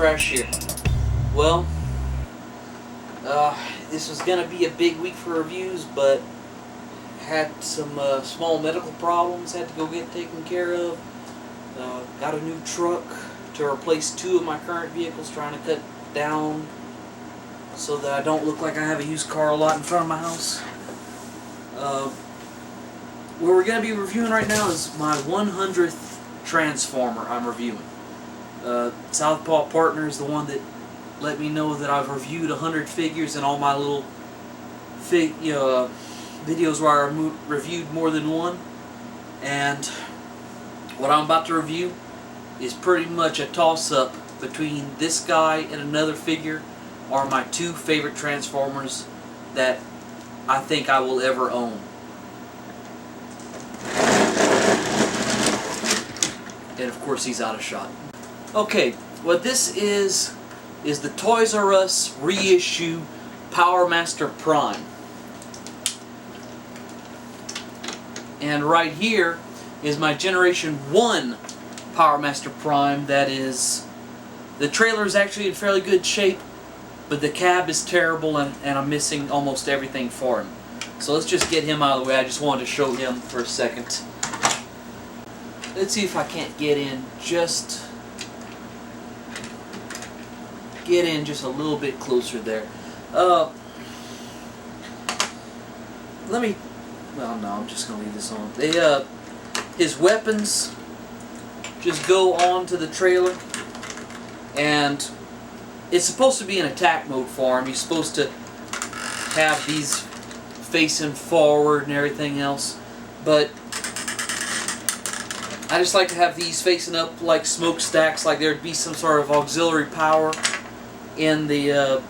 trash here. Well, this was gonna be a big week for reviews, but had some small medical problems had to go get taken care of. Got a new truck to replace 2 of my current vehicles, trying to cut down so that I don't look like I have a used car lot in front of my house. What we're going to be reviewing right now is my 100th Transformer I'm reviewing. Southpaw Partner is the one that let me know that I've reviewed 100 figures in all my little videos where I reviewed more than one. And what I'm about to review is pretty much a toss-up between this guy and another figure, are my 2 favorite Transformers that I think I will ever own. And of course he's out of shot. Okay, what this is the Toys R Us reissue Powermaster Prime. And right here is my Generation 1 Powermaster Prime. That is, the trailer is actually in fairly good shape, but the cab is terrible, and I'm missing almost everything for him. So let's just get him out of the way. I just wanted to show him for a second. Let's see if I can't get in just a little bit closer there. Well, no, I'm just gonna leave this on. His weapons just go on to the trailer, and it's supposed to be an attack mode for him. He's supposed to have these facing forward and everything else, but I just like to have these facing up like smokestacks, like there'd be some sort of auxiliary power in the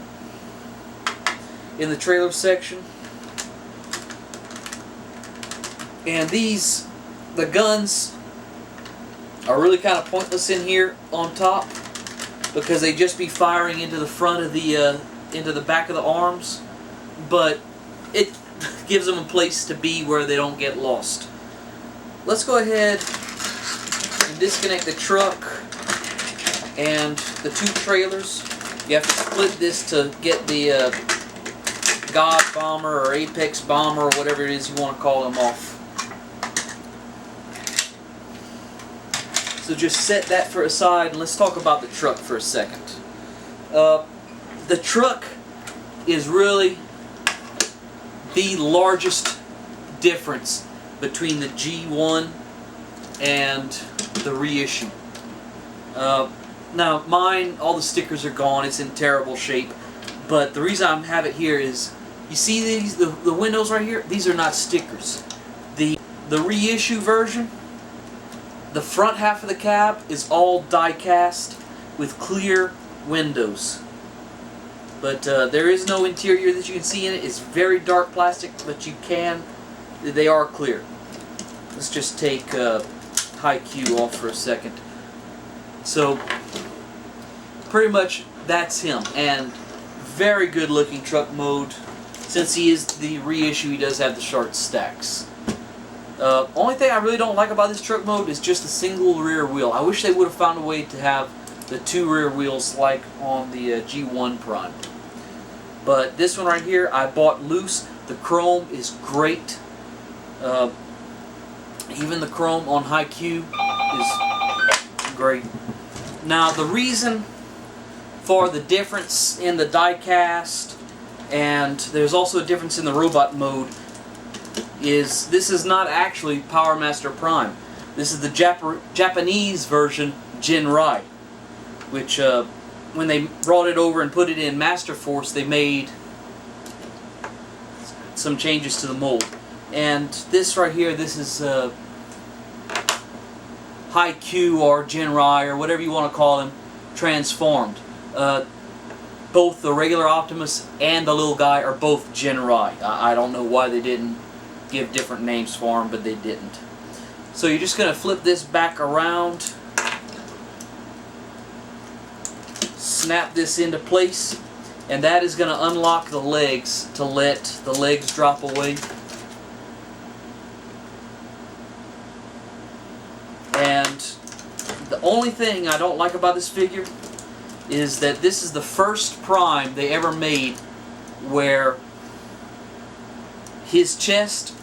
trailer section. And the guns are really kind of pointless in here on top, because they just be firing into the front of into the back of the arms, but it gives them a place to be where they don't get lost. Let's go ahead and disconnect the truck and the 2 trailers. You have to split this to get the God Bomber or Apex Bomber or whatever it is you want to call them off. So just set that for aside, and let's talk about the truck for a second. The truck is really the largest difference between the G1 and the reissue. Now mine, all the stickers are gone, it's in terrible shape, but the reason I have it here is, you see these, the windows right here? These are not stickers. The reissue version, the front half of the cab is all die-cast with clear windows. But there is no interior that you can see in it. It's very dark plastic, but they are clear. Let's just take high Q off for a second. So, pretty much that's him. And very good looking truck mode. Since he is the reissue, he does have the short stacks. Only thing I really don't like about this truck mode is just the single rear wheel. I wish they would have found a way to have the 2 rear wheels like on the G1 Prime. But this one right here, I bought loose. The chrome is great. Even the chrome on high Q is great. Now the reason for the difference in the die cast, and there's also a difference in the robot mode, is this is not actually Powermaster Prime. This is the Japanese version, Jinrai, which when they brought it over and put it in Master Force, they made some changes to the mold. And this right here, this is High Q or Jinrai or whatever you want to call him, transformed. Both the regular Optimus and the little guy are both Jinrai. I don't know why they didn't give different names for them, but they didn't. So you're just going to flip this back around, snap this into place, and that is going to unlock the legs to let the legs drop away. And the only thing I don't like about this figure is that this is the first Prime they ever made where his chest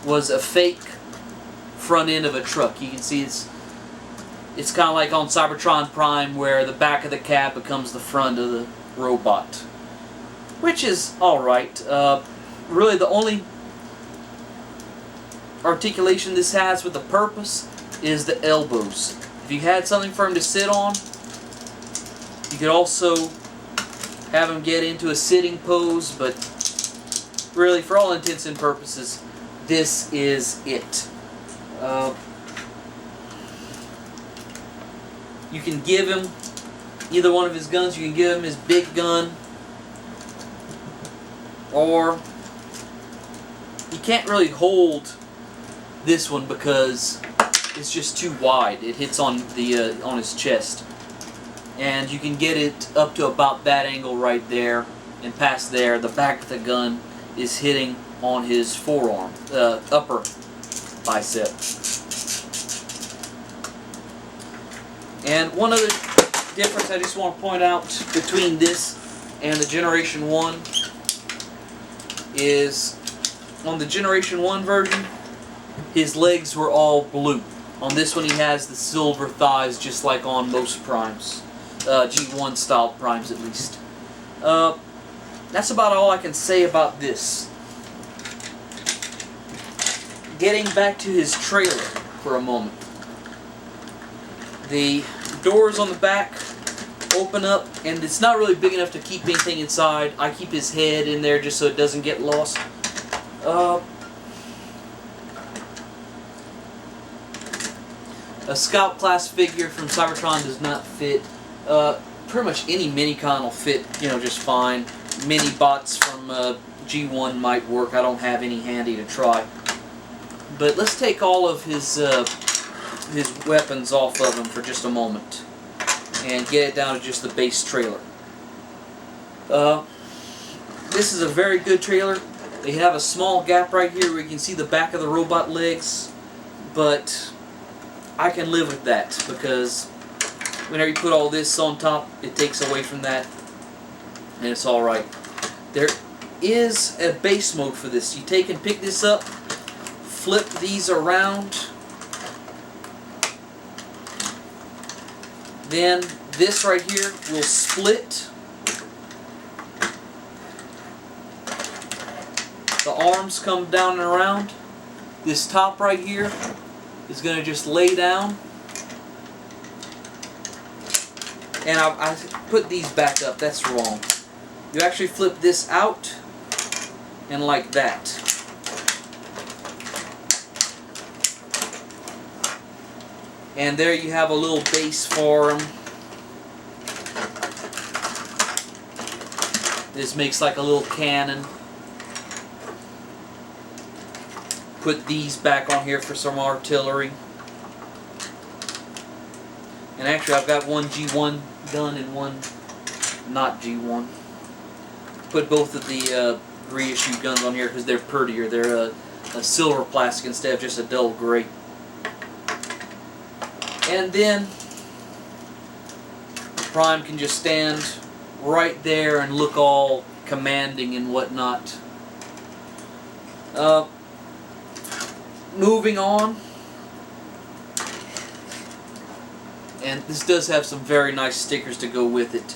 was a fake front end of a truck. You can see it's kind of like on Cybertron Prime where the back of the cab becomes the front of the robot, which is alright. Really the only articulation this has with a purpose is the elbows. If you had something for him to sit on, you could also have him get into a sitting pose, but really, for all intents and purposes, this is it. You can give him either one of his guns. You can give him his big gun, or you can't really hold this one because it's just too wide. It hits on the on his chest, and you can get it up to about that angle right there, and past there, the back of the gun is hitting on his forearm, upper bicep. And one other difference I just want to point out between this and the Generation 1 is on the Generation 1 version, his legs were all blue. On this one he has the silver thighs just like on most Primes. G1 style Primes at least. That's about all I can say about this. Getting back to his trailer for a moment. The doors on the back open up, and it's not really big enough to keep anything inside. I keep his head in there just so it doesn't get lost. A Scout class figure from Cybertron does not fit. Pretty much any mini-con will fit, just fine. Mini bots from G1 might work. I don't have any handy to try. But let's take all of his weapons off of him for just a moment and get it down to just the base trailer. This is a very good trailer. They have a small gap right here where you can see the back of the robot legs, but I can live with that because whenever you put all this on top, it takes away from that, and it's alright. There is a base mode for this. You take and pick this up, flip these around, then this right here will split. The arms come down and around. This top right here is going to just lay down. And I put these back up. That's wrong. You actually flip this out and like that. And there you have a little base for them. This makes like a little cannon. Put these back on here for some artillery. And actually I've got one G1 gun and one not G1. Put both of the reissue guns on here because they're prettier. They're a silver plastic instead of just a dull gray. And then Prime can just stand right there and look all commanding and whatnot. Moving on. And this does have some very nice stickers to go with it.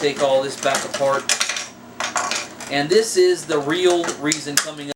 Take all this back apart. And this is the real reason coming up.